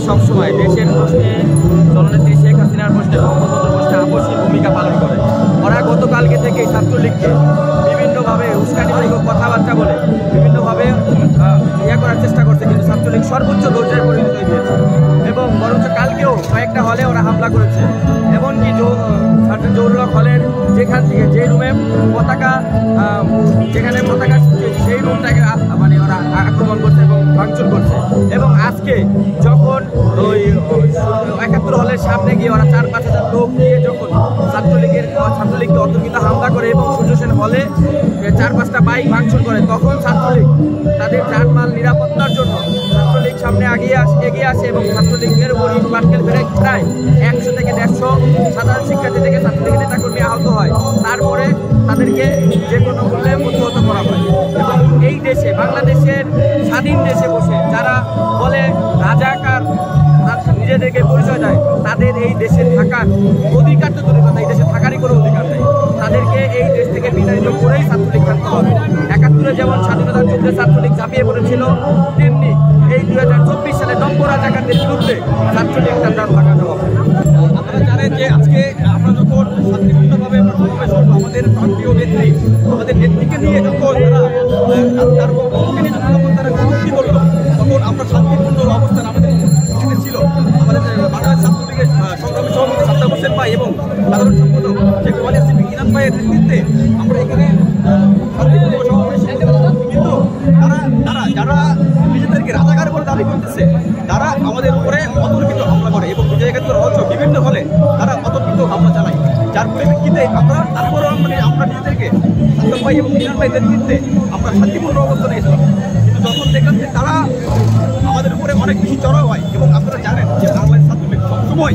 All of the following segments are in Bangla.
সবসময় দেশের প্রশ্নে জননেত্রী শেখ হাসিনার প্রশ্নে বঙ্গবন্ধুর প্রশ্নে আপসী ভূমিকা পালন করে। ওরা গতকালকে থেকে ছাত্রলীগকে বিভিন্নভাবে উস্কানিমূলক কথাবার্তা বলে বিভিন্নভাবে করার চেষ্টা করছে, কিন্তু ছাত্রলীগ সর্বোচ্চ ধৈর্যের পরিণত হয়েছে এবং বরঞ্চ কালকেও কয়েকটা হলে ওরা হামলা করেছে। এমনকি জৌরুলক হলের যেখান থেকে যে রুমে পতাকা যেখানে পতাকা সেই রুমটাকে মানে ওরা আক্রমণ করছে এবং ভাঙচুর করছে। এবং আজকে যখন ওই ৭১ হলের সামনে গিয়ে ওরা ৪-৫ হাজার লোক নিয়ে যখন ছাত্রলীগকে অতর্কিত হামলা করে এবং সূর্য সেন হলে ৪-৫টা বাইক ভাঙচুর করে, তখন ছাত্রলীগ তাদের জানমাল নিরাপত্তার জন্য ছাত্রলীগ সামনে এগিয়ে আসে এবং ছাত্রলীগের উপর ইট পাটকেল ফেলে প্রায় ১০০ থেকে ১৫০ সাধারণ শিক্ষার্থী থেকে ছাত্রলীগের নেতাকর্মী আহত হয়। তারপরে তাদেরকে যে কোনো মূল্যে প্রতিহত করা হয়। এবং এই দেশে বাংলাদেশের স্বাধীন দেশে বসে যারা বলে রাজাকার নিজেদেরকে পরিচয় দেয়, তাদের এই দেশে থাকার অধিকার তো দূরের কথা, এই দেশে থাকারই কোনো অধিকার নেই। তাদেরকে এই দেশ থেকে বিতাড়িত করেই ছাত্রলীগ থাকতে হবে। ৭১ যেমন স্বাধীনতার যুদ্ধে ছাত্রলীগ ঝাঁপিয়ে পড়েছিল, তেমনি এই ২০২৪ সালে নব্য রাজাকারদের বিরুদ্ধে ছাত্রলীগ তার ভাঙা জবাব। আপনারা জানেন যে আজকে আমরা যখন শান্তিপূর্ণভাবে সমাবেশ করবো, আমাদের প্রান্তীয় নেত্রী আমাদের নেত্রীকে নিয়ে যখন তার বক্তব্যকে নিয়ে যখন তারা কটূক্তি করলো, তখন আমরা শান্তিপূর্ণ অবস্থান আমাদের ছিল। আমাদের বাংলাদেশ ছাত্রলীগের সংগ্রামী সভাপতি সাদ্দাম হোসেন ভাই এবং সাধারণ সম্পাদক শেখ ওয়ালি আসিফ ইনাম ভাইয়ের নেতৃত্বে আমরা এখানে শান্তিপূর্ণ সমাবেশ। কিন্তু যারা নিজেদেরকে রাজাকার বলে দাবি করতেছে, তারা আমাদের উপরে অতর্কিত হামলা করে এবং জায়গাতে রহস্য বিভিন্ন হলে তারা অতর্কিত হামলা চালায়, যার পরিপ্রেক্ষিতে আমরা তারপরেও আমরা নিজেদেরকে সাদ্দাম ভাই এবং ইনাম ভাইয়ের নেতৃত্বে আমরা শান্তিপূর্ণ অবস্থানে এসেছিলাম। কিন্তু যখন দেখলাম যে তারা আমাদের উপরে অনেক বেশি চড়াও হয় এবং আপনারা জানেন যে বাংলাদেশ ছাত্রলীগ সবসময়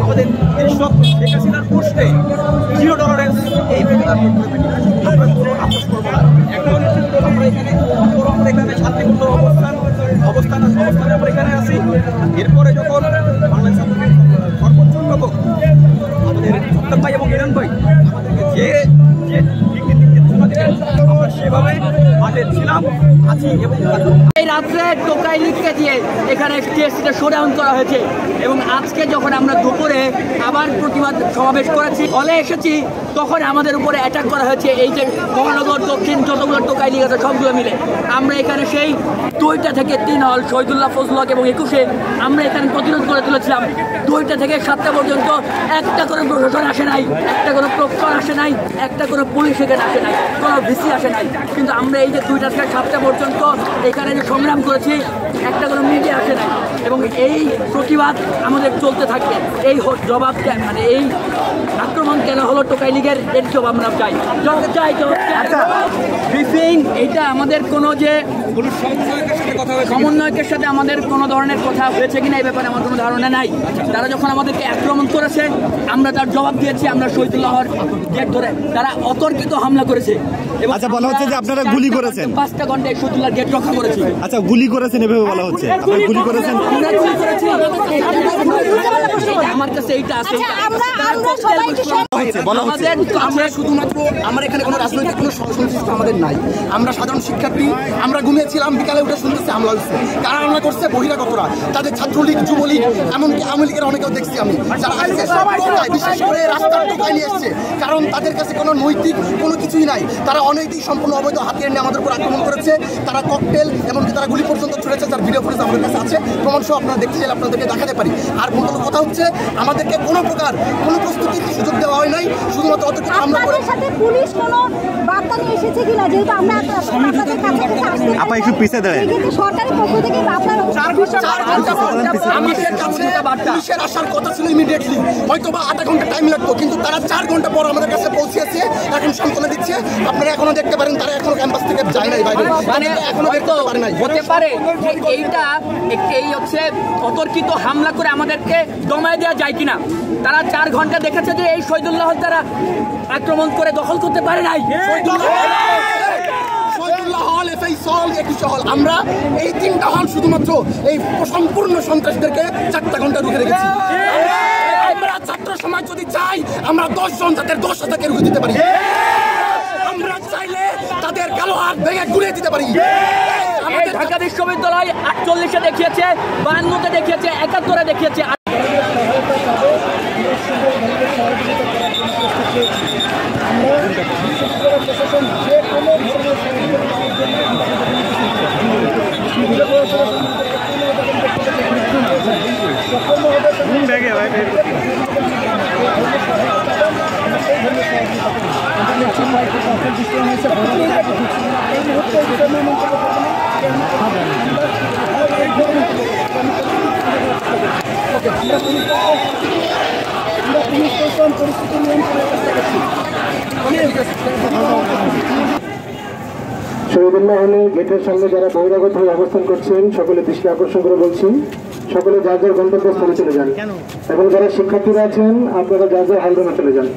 আমাদের এইসব শেখ হাসিনার প্রশ্নে জিরো টলারেন্স এই আমরা আপোষ করবো না। এখন আমরা এখানে শান্তিপূর্ণ অবস্থানে আমরা এখানে আছি। এরপরে যখন বাংলাদেশ ছাত্রলীগ সর্বোচ্চ লোক আমাদের সাদ্দাম ভাই এবং ইরান ভাই আমাদেরকে যে আমরা সেভাবে মাঠে ছিলাম, আছি। এবং এই রাত্রে টোকাই লীগকে দিয়ে এখানে টিএসসিতে শোডাউন করা হয়েছে এবং আজকে যখন আমরা দুপুরে আবার প্রতিবাদ সমাবেশ করেছি, হলে এসেছি, তখন আমাদের উপরে অ্যাটাক করা হয়েছে। এই যে মহানগর দক্ষিণ যতগুলো টোকাই লীগ আছে সবগুলো মিলে আমরা এখানে সেই 2টা থেকে 3 হল শহীদুল্লাহ ফজল হক এবং 21-এ আমরা এখানে প্রতিরোধ করে তুলেছিলাম। 2টা থেকে 7টা পর্যন্ত একটা করে প্রশাসন আসে নাই, একটা করে প্রক্টর আসে নাই, একটা করে পুলিশ এখানে আসে নাই, কোনো ভিসি আসে নাই। কিন্তু আমরা এই যে 2টা থেকে 7টা পর্যন্ত এখানে যে সংগ্রাম করেছি, একটা কোনো মিডিয়া আসে নাই এবং এই প্রতিবাদ আমাদের চলতে থাকবে। এই জবাব মানে এই আক্রমণ কেন হলো টোকাই লীগের, এর জবাব আমরা চাই। ব্রিফিং এটা আমাদের কোনো যে সমন্বয়কের সাথে আমাদের কোনো ধরনের কথা হয়েছে কিনা এই ব্যাপারে আমার কোনো ধারণা নাই। তারা যখন আমাদেরকে আক্রমণ করেছে আমরা তার জবাব দিয়েছি। আমরা শহীদুল্লাহর গেট ধরে তারা অতর্কিত হামলা করেছে। আচ্ছা, বলা হচ্ছে যে আপনারা গুলি করেছেন। 5টা ঘন্টা শহীদুল্লাহর গেট রক্ষা করেছি। আচ্ছা, গুলি করেছেন এভাবে বলা হচ্ছে, আপনারা গুলি করেছেন? আমরা গুলি করেছি, আমার কাছে এইটা আছে। আমরা শুধুমাত্র আমরা এখানে কোনো রাজনৈতিক কোনো সংশ্লিষ্ট আমাদের নাই। আমরা সাধারণ শিক্ষার্থী, আমরা ঘুমিয়েছিলাম, বিকালে উঠে শুনতেছি হামলা হচ্ছে। কারা হামলা করছে? বহিরাগতরা, তাদের ছাত্রলীগ, যুবলীগ, এমনকি আওয়ামী লীগের অনেকেও দেখছি আমি, যারা বিশেষ করে রাস্তার টোকায় নিয়ে এসছে। কারণ তাদের কাছে কোনো নৈতিক কোনো কিছুই নাই। তারা অনৈতিক সম্পূর্ণ অবৈধ হাতিয়ার নিয়ে আমাদের উপর আক্রমণ করেছে। তারা ককটেল এমনকি তারা গুলি পর্যন্ত ছুড়েছে, যার ভিডিও ফুটেজ আমাদের কাছে আছে, প্রমাণ সহ আপনারা দেখতে চাইলে আপনাদেরকে দেখাতে পারি। আর মূল কথা হচ্ছে আমাদেরকে কোনো প্রকার কোনো প্রস্তুতির সুযোগ দেওয়া হয় নাই, শুধুমাত্র অতটুকু আমরা করে। পুলিশ কোনো বার্তা নিয়ে এসেছে কিনা, যেহেতু আমরা আপনাদের কাছে আসতে আপা একটু পিছিয়ে দাঁড়ান। কিন্তু সরকারের পক্ষ থেকে আপনার পুলিশের আসার কথা ছিল ইমিডিয়েটলি, হয়তো বা 8 ঘন্টা টাইম লাগতো, কিন্তু তারা 4 ঘন্টা পর আমাদের কাছে পৌঁছেছে, এখন সান্ত্বনা দিচ্ছে। আপনারা এখনো দেখতে পারেন তারা এখনো ক্যাম্পাস থেকে যায় নাই বাইরে, মানে এখনো দেখতে পারে নাই। হতে পারে এইটা এই হচ্ছে অতর্কিত হামলা করে আমাদেরকে দমায় দেওয়া যায় কিনা। তারা 4 ঘন্টা দেখেছে যে এই শহীদুল্লাহ তারা আক্রমণ করে দখল করতে পারে নাই। আমরা এই 3টা হল শুধুমাত্র এই সম্পূর্ণ সন্ত্রাসীদেরকে 4টা ঘন্টা রুখে রেখেছি। আমরা ছাত্র সমাজ যদি চাই আমরা 10 জন যাদের 10,000কে রুখে দিতে পারি। আমরা চাইলে তাদের কালো হাত ভেঙে গুড়িয়ে দিতে পারি। এই ঢাকা বিশ্ববিদ্যালয় 48-এ দেখিয়েছে, 52-তে দেখিয়েছে, 71-এ দেখিয়েছে। শহীদুল্লাহ হলে গেটের সামনে যারা বহিরাগত হয়ে অবস্থান করছেন সকলে দৃষ্টি আকর্ষণ করে বলছি, সকলে যার যার গন্তব্যস্থলে চলে যান এবং যারা শিক্ষার্থীরা আছেন আপনারা যার যার হলরুমে চলে যান।